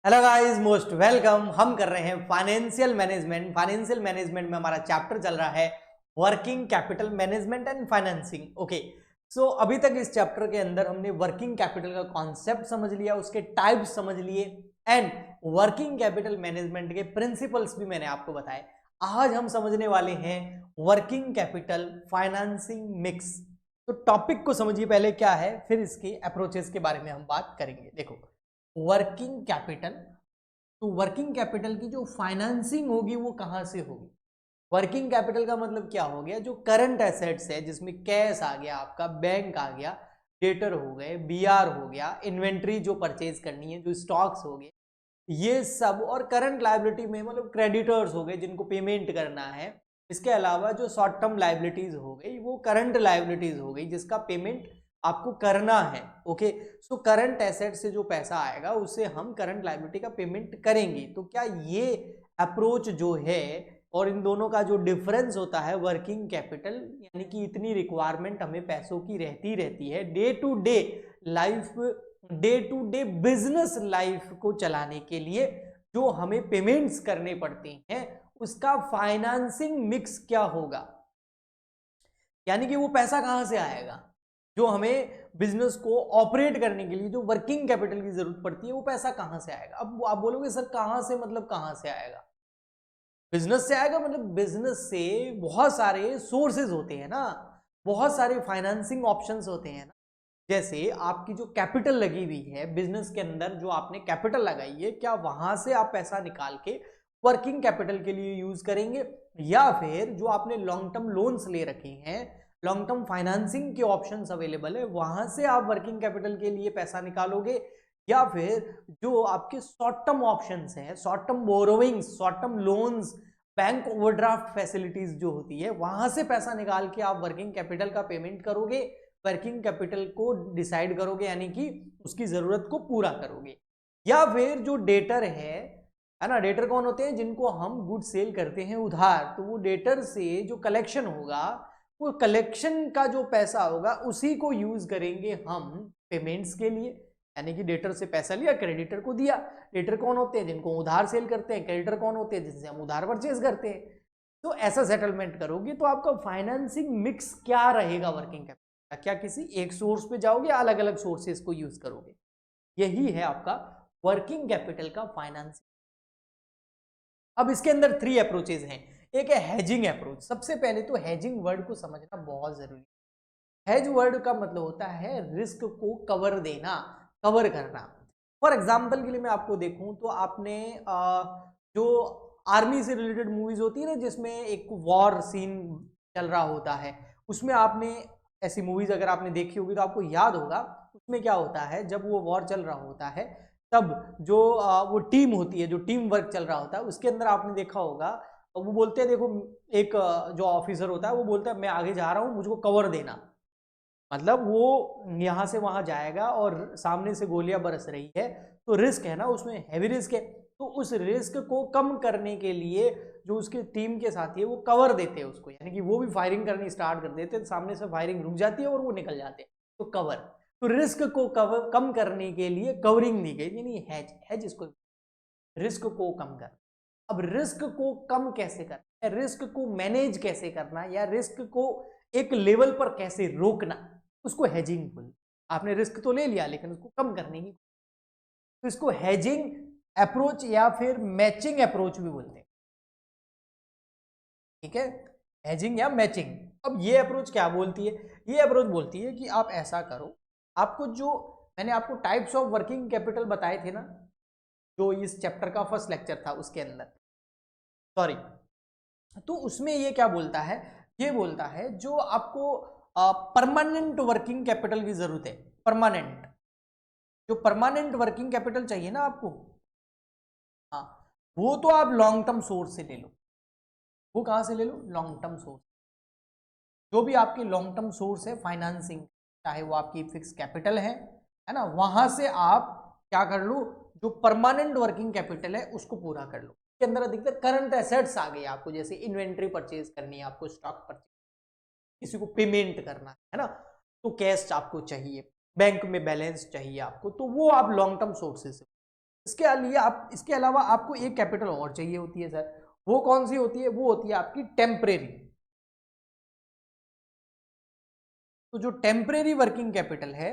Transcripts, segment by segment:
Hello guys, most welcome. हम कर रहे हैं फाइनेंशियल मैनेजमेंट। फाइनेंशियल मैनेजमेंट में हमारा चैप्टर चल रहा है working capital management and financing. Okay, so अभी तक इस चैप्टर के अंदर हमने वर्किंग कैपिटल का कॉन्सेप्ट समझ लिया, उसके टाइप्स समझ लिए एंड वर्किंग कैपिटल मैनेजमेंट के प्रिंसिपल्स भी मैंने आपको बताए। आज हम समझने वाले हैं वर्किंग कैपिटल फाइनेंसिंग मिक्स। तो टॉपिक को समझिए पहले क्या है, फिर इसके अप्रोचेस के बारे में हम बात करेंगे। देखो, वर्किंग कैपिटल, तो वर्किंग कैपिटल की जो फाइनेंसिंग होगी वो कहां से होगी। वर्किंग कैपिटल का मतलब क्या हो गया, जो करंट एसेट्स है जिसमें कैश आ गया, आपका बैंक आ गया, डेटर हो गए, बीआर हो गया, इन्वेंट्री जो परचेज करनी है, जो स्टॉक्स हो गए, ये सब, और करंट लायबिलिटी में मतलब क्रेडिटर्स हो गए जिनको पेमेंट करना है। इसके अलावा जो शॉर्ट टर्म लायबिलिटीज हो गई वो करंट लायबिलिटीज हो गई जिसका पेमेंट आपको करना है। ओके, सो करंट एसेट से जो पैसा आएगा उससे हम करंट लायबिलिटी का पेमेंट करेंगे। तो क्या ये अप्रोच जो है और इन दोनों का जो डिफरेंस होता है वर्किंग कैपिटल, यानी कि इतनी रिक्वायरमेंट हमें पैसों की रहती है day to day life, day to day business life को चलाने के लिए जो हमें पेमेंट्स करने पड़ते हैं, उसका फाइनेंसिंग मिक्स क्या होगा। यानी कि वो पैसा कहां से आएगा जो हमें बिजनेस को ऑपरेट करने के लिए जो वर्किंग कैपिटल की जरूरत पड़ती है, वो पैसा कहां से आएगा। अब आप बोलोगे सर कहां से, मतलब कहां से आएगा। बिजनेस से आएगा, मतलब बिजनेस से बहुत सारे सोर्सेज होते हैं ना, बहुत सारे फाइनेंसिंग ऑप्शंस होते हैं ना। जैसे आपकी जो कैपिटल लगी हुई है बिजनेस के अंदर, जो आपने कैपिटल लगाई है, क्या वहां से आप पैसा निकाल के वर्किंग कैपिटल के लिए यूज करेंगे, या फिर जो आपने लॉन्ग टर्म लोन्स ले रखे हैं, लॉन्ग टर्म फाइनेंसिंग के ऑप्शंस अवेलेबल है, वहां से आप वर्किंग कैपिटल के लिए पैसा निकालोगे, या फिर जो आपके शॉर्ट टर्म ऑप्शंस हैं, short term borrowings, short term loans, bank overdraft facilities जो होती है, वहां से पैसा निकाल के आप वर्किंग कैपिटल का पेमेंट करोगे, वर्किंग कैपिटल को डिसाइड करोगे, यानी कि उसकी जरूरत को पूरा करोगे। या फिर जो डेटर है ना, डेटर कौन होते हैं, जिनको हम गुड सेल करते हैं उधार, तो वो डेटर से जो कलेक्शन होगा, वो कलेक्शन का जो पैसा होगा उसी को यूज करेंगे हम पेमेंट्स के लिए। यानी कि डेटर से पैसा लिया, क्रेडिटर को दिया। डेटर कौन होते हैं, जिनको उधार सेल करते हैं। क्रेडिटर कौन होते हैं, जिनसे हम उधार परचेज करते हैं। तो ऐसा सेटलमेंट करोगे तो आपका फाइनेंसिंग मिक्स क्या रहेगा वर्किंग कैपिटल, क्या किसी एक सोर्स पे जाओगे, अलग अलग सोर्सेस को यूज करोगे। यही है आपका वर्किंग कैपिटल का फाइनेंसिंग। अब इसके अंदर 3 अप्रोचेज हैं। एक है हेजिंग अप्रोच। सबसे पहले तो हेजिंग वर्ड को समझना बहुत जरूरी है। हेज वर्ड का मतलब होता है रिस्क को कवर देना, कवर करना। फॉर एग्जाम्पल के लिए मैं आपको देखूं तो आपने जो आर्मी से रिलेटेड मूवीज होती है ना, जिसमें एक वॉर सीन चल रहा होता है, उसमें आपने ऐसी मूवीज अगर आपने देखी होगी तो आपको याद होगा, उसमें क्या होता है, जब वो वॉर चल रहा होता है तब जो वो टीम होती है, जो टीम वर्क चल रहा होता है, उसके अंदर आपने देखा होगा, वो बोलते हैं, देखो एक जो ऑफिसर होता है वो बोलता है मैं आगे जा रहा हूं, मुझको कवर देना। मतलब वो यहां से वहां जाएगा और सामने से गोलियां बरस रही है, तो रिस्क है ना, उसमें हैवी रिस्क है। तो उस रिस्क को कम करने के लिए जो उसके टीम के साथी है वो कवर देते हैं उसको, यानी कि वो भी फायरिंग करनी स्टार्ट कर देते हैं, सामने से फायरिंग रुक जाती है और वो निकल जाते हैं। तो कवर, तो रिस्क को कवर कम करने के लिए कवरिंग दी गई, यानी हैज, हैज इसको रिस्क को कम कर। अब रिस्क को कम कैसे करना, रिस्क को मैनेज कैसे करना, या रिस्क को एक लेवल पर कैसे रोकना, उसको हेजिंग बोल। आपने रिस्क तो ले लिया लेकिन उसको कम करने की, तो इसको हेजिंग अप्रोच या फिर मैचिंग अप्रोच भी बोलते हैं। ठीक है, हेजिंग या मैचिंग। अब ये अप्रोच क्या बोलती है, ये अप्रोच बोलती है कि आप ऐसा करो, आपको जो मैंने आपको टाइप्स ऑफ वर्किंग कैपिटल बताए थे ना, जो इस चैप्टर का फर्स्ट लेक्चर था उसके अंदर, सॉरी, तो उसमें ये क्या बोलता है, ये बोलता है जो आपको परमानेंट वर्किंग कैपिटल की जरूरत है, परमानेंट, जो परमानेंट वर्किंग कैपिटल चाहिए ना आपको, हाँ, वो तो आप लॉन्ग टर्म सोर्स से ले लो। वो कहां से ले लो, लॉन्ग टर्म सोर्स। जो भी आपकी लॉन्ग टर्म सोर्स है फाइनेंसिंग, चाहे वो आपकी फिक्स कैपिटल है ना, वहां से आप क्या कर लो, जो परमानेंट वर्किंग कैपिटल है उसको पूरा कर लो। के अंदर अधिकतर करंट एसेट्स आ गए आपको, जैसे इन्वेंट्री परचेज करनी है आपको, स्टॉक परचेज, किसी को पेमेंट करना है ना, तो कैश आपको चाहिए, बैंक में बैलेंस चाहिए आपको, तो वो आप लॉन्ग टर्म सोर्सेस से। इसके अलावा आपको एक कैपिटल और चाहिए होती है सर, वो कौन सी होती है? वो होती है आपकी टेम्परेरी। तो जो टेम्परेरी वर्किंग कैपिटल है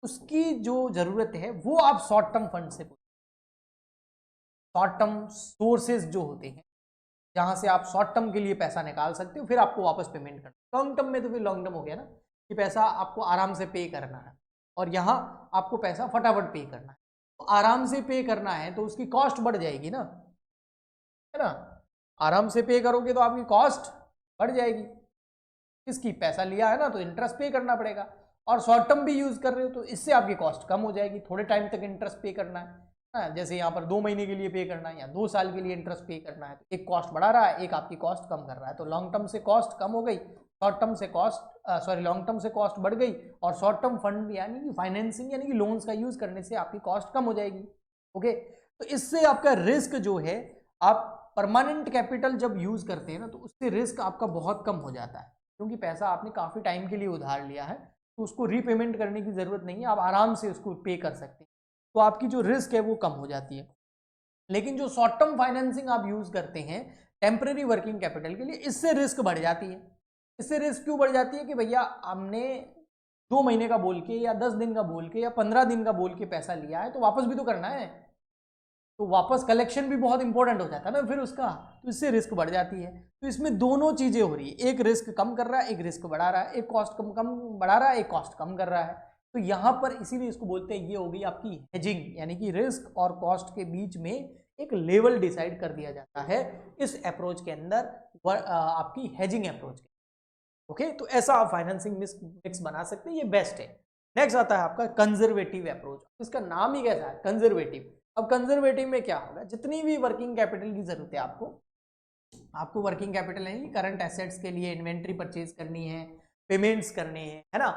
उसकी जो जरूरत है वो आप शॉर्ट टर्म फंड से, शॉर्ट टर्म सोर्सेज जो होते हैं जहां से आप शॉर्ट टर्म के लिए पैसा निकाल सकते हो, फिर आपको वापस पेमेंट करना। लॉन्ग टर्म में तो फिर लॉन्ग टर्म हो गया ना कि पैसा आपको आराम से पे करना है, और यहाँ आपको पैसा फटाफट पे करना है। तो आराम से पे करना है तो उसकी कॉस्ट बढ़ जाएगी ना, है ना। आराम से पे करोगे तो आपकी कॉस्ट बढ़ जाएगी, किसकी? पैसा लिया है ना तो इंटरेस्ट पे करना पड़ेगा। और शॉर्ट टर्म भी यूज कर रहे हो तो इससे आपकी कॉस्ट कम हो जाएगी, थोड़े टाइम तक इंटरेस्ट पे करना है ना, जैसे यहाँ पर 2 महीने के लिए पे करना है या 2 साल के लिए इंटरेस्ट पे करना है, तो एक कॉस्ट बढ़ा रहा है, एक आपकी कॉस्ट कम कर रहा है। तो लॉन्ग टर्म से कॉस्ट कम हो गई, शॉर्ट टर्म से कॉस्ट लॉन्ग टर्म से कॉस्ट बढ़ गई, और शॉर्ट टर्म फंड यानी कि फाइनेंसिंग यानी कि लोन्स का यूज करने से आपकी कॉस्ट कम हो जाएगी। ओके, तो इससे आपका रिस्क जो है, आप परमानेंट कैपिटल जब यूज करते हैं ना तो उससे रिस्क आपका बहुत कम हो जाता है, क्योंकि पैसा आपने काफी टाइम के लिए उधार लिया है तो उसको रीपेमेंट करने की जरूरत नहीं है, आप आराम से उसको पे कर सकते हैं, तो आपकी जो रिस्क है वो कम हो जाती है। लेकिन जो शॉर्ट टर्म फाइनेंसिंग आप यूज करते हैं टेम्परेरी वर्किंग कैपिटल के लिए, इससे रिस्क बढ़ जाती है। इससे रिस्क क्यों बढ़ जाती है कि भैया हमने 2 महीने का बोल के या 10 दिन का बोल के या 15 दिन का बोल के पैसा लिया है तो वापस भी तो करना है, तो वापस कलेक्शन भी बहुत इंपॉर्टेंट हो जाता है ना फिर उसका, तो इससे रिस्क बढ़ जाती है। तो इसमें दोनों चीजें हो रही है, एक रिस्क कम कर रहा है, एक रिस्क बढ़ा रहा है, एक कॉस्ट कम बढ़ा रहा है, एक कॉस्ट कम कर रहा है। तो यहाँ पर इसीलिए इसको बोलते हैं, ये हो गई आपकी हेजिंग, यानी कि रिस्क और कॉस्ट के बीच में एक लेवल डिसाइड कर दिया जाता है इस अप्रोच के अंदर, आपकी हेजिंग अप्रोच के। ओके, तो ऐसा आप फाइनेंसिंग मिक्स बना सकते हैं, ये बेस्ट है। नेक्स्ट आता है आपका कंजर्वेटिव अप्रोच, इसका नाम ही कैसा है? कंजर्वेटिव। अब कंजर्वेटिव में क्या होगा, जितनी भी वर्किंग कैपिटल की जरूरत है आपको वर्किंग कैपिटल है करंट एसेट्स के लिए इन्वेंट्री परचेज करनी है, पेमेंट्स करने हैं, है ना,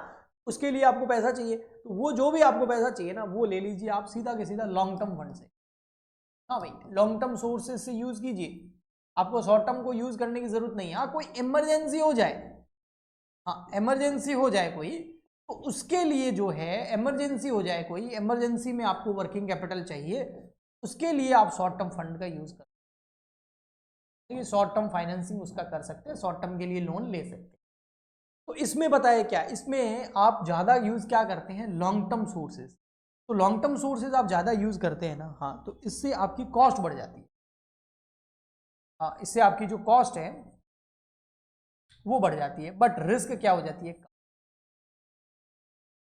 उसके लिए आपको पैसा चाहिए, तो वो जो भी आपको पैसा चाहिए ना वो ले लीजिए आप सीधा के सीधा लॉन्ग टर्म फंड से। हाँ भाई, लॉन्ग टर्म सोर्सेज से यूज कीजिए, आपको शॉर्ट टर्म को यूज करने की जरूरत नहीं है। हाँ, कोई इमरजेंसी हो जाए, हाँ इमरजेंसी हो जाए कोई, तो उसके लिए जो है इमरजेंसी हो जाए कोई, इमरजेंसी में आपको वर्किंग कैपिटल चाहिए, उसके लिए आप शॉर्ट टर्म फंड का यूज कर, शॉर्ट टर्म फाइनेंसिंग उसका कर सकते हैं, शॉर्ट टर्म के लिए लोन ले सकते हैं। तो इसमें बताए क्या, इसमें आप ज्यादा यूज क्या करते हैं? Long term sources. तो लॉन्ग टर्म सोर्सेज आप ज्यादा यूज करते हैं ना, हाँ, तो इससे आपकी कॉस्ट बढ़ जाती है। हाँ, इससे आपकी जो कॉस्ट है वो बढ़ जाती है, बट रिस्क क्या हो जाती है?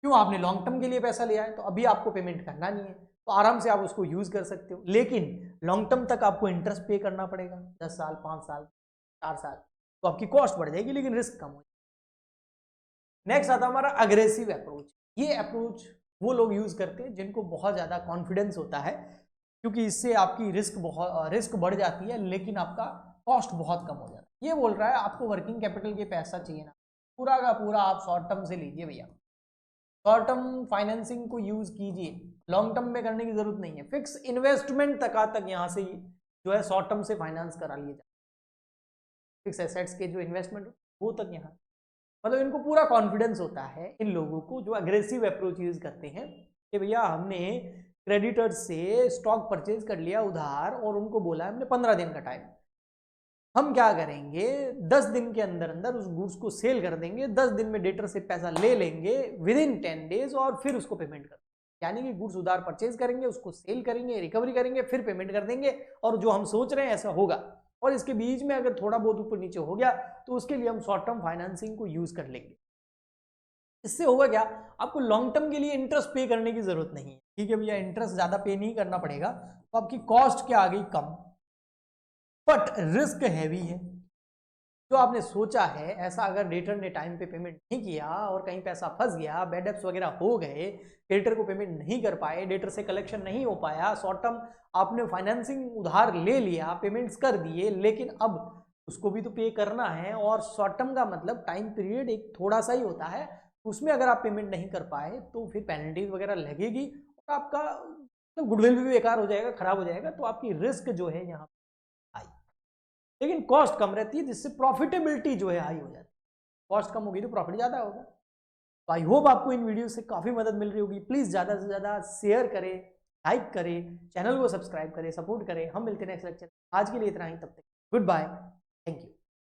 क्यों? आपने लॉन्ग टर्म के लिए पैसा लिया है तो अभी आपको पेमेंट करना नहीं है, तो आराम से आप उसको यूज कर सकते हो, लेकिन लॉन्ग टर्म तक आपको इंटरेस्ट पे करना पड़ेगा, 10 साल, 5 साल, 4 साल, तो आपकी कॉस्ट बढ़ जाएगी लेकिन रिस्क कम हो जाएगा। नेक्स्ट आता है हमारा अग्रेसिव अप्रोच। ये अप्रोच वो लोग यूज करते हैं जिनको बहुत ज्यादा कॉन्फिडेंस होता है, क्योंकि इससे आपकी रिस्क बढ़ जाती है लेकिन आपका कॉस्ट बहुत कम हो जाता है। ये बोल रहा है आपको वर्किंग कैपिटल के पैसा चाहिए ना, पूरा का पूरा आप शॉर्ट टर्म से लीजिए भैया, शॉर्ट टर्म फाइनेंसिंग को यूज कीजिए, लॉन्ग टर्म में करने की जरूरत नहीं है, फिक्स इन्वेस्टमेंट तक यहाँ से जो है शॉर्ट टर्म से फाइनेंस करा लिया जाए, फिक्स एसेट्स के जो इन्वेस्टमेंट वो तक यहाँ, मतलब इनको पूरा कॉन्फिडेंस होता है इन लोगों को जो अग्रेसिव अप्रोच यूज करते हैं कि भैया हमने क्रेडिटर्स से स्टॉक परचेज कर लिया उधार और उनको बोला हमने 15 दिन का टाइम, हम क्या करेंगे 10 दिन के अंदर अंदर उस गुड्स को सेल कर देंगे, 10 दिन में डेटर से पैसा ले लेंगे विद इन 10 डेज और फिर उसको पेमेंट कर, यानी कि गुड्स उधार परचेज करेंगे, उसको सेल करेंगे, रिकवरी करेंगे, फिर पेमेंट कर देंगे, और जो हम सोच रहे हैं ऐसा होगा। और इसके बीच में अगर थोड़ा बहुत ऊपर नीचे हो गया तो उसके लिए हम शॉर्ट टर्म फाइनेंसिंग को यूज कर लेंगे। इससे होगा क्या, आपको लॉन्ग टर्म के लिए इंटरेस्ट पे करने की जरूरत नहीं है, ठीक है भैया, इंटरेस्ट ज्यादा पे नहीं करना पड़ेगा, तो आपकी कॉस्ट क्या आ गई? कम, बट रिस्क हैवी है। जो आपने सोचा है ऐसा अगर डेटर ने टाइम पे पेमेंट नहीं किया और कहीं पैसा फंस गया, बैड डेब्ट्स वगैरह हो गए, डेटर को पेमेंट नहीं कर पाए, डेटर से कलेक्शन नहीं हो पाया, शॉर्ट टर्म आपने फाइनेंसिंग उधार ले लिया, पेमेंट्स कर दिए, लेकिन अब उसको भी तो पे करना है, और शॉर्ट टर्म का मतलब टाइम पीरियड एक थोड़ा सा ही होता है, उसमें अगर आप पेमेंट नहीं कर पाए तो फिर पेनल्टीज वगैरह लगेगी और आपका मतलब गुडविल भी बेकार हो जाएगा, खराब हो जाएगा, तो आपकी रिस्क जो है यहाँ आई, लेकिन कॉस्ट कम रहती है जिससे प्रॉफिटेबिलिटी जो है हाई हो जाती है। कॉस्ट कम होगी तो प्रॉफिट ज्यादा होगा। तो आई होप आपको इन वीडियो से काफी मदद मिल रही होगी। प्लीज ज्यादा से ज्यादा शेयर करें, लाइक करें, चैनल को सब्सक्राइब करें, सपोर्ट करें। हम मिलते हैं नेक्स्ट लेक्चर। आज के लिए इतना ही, तब तक गुड बाय, थैंक यू।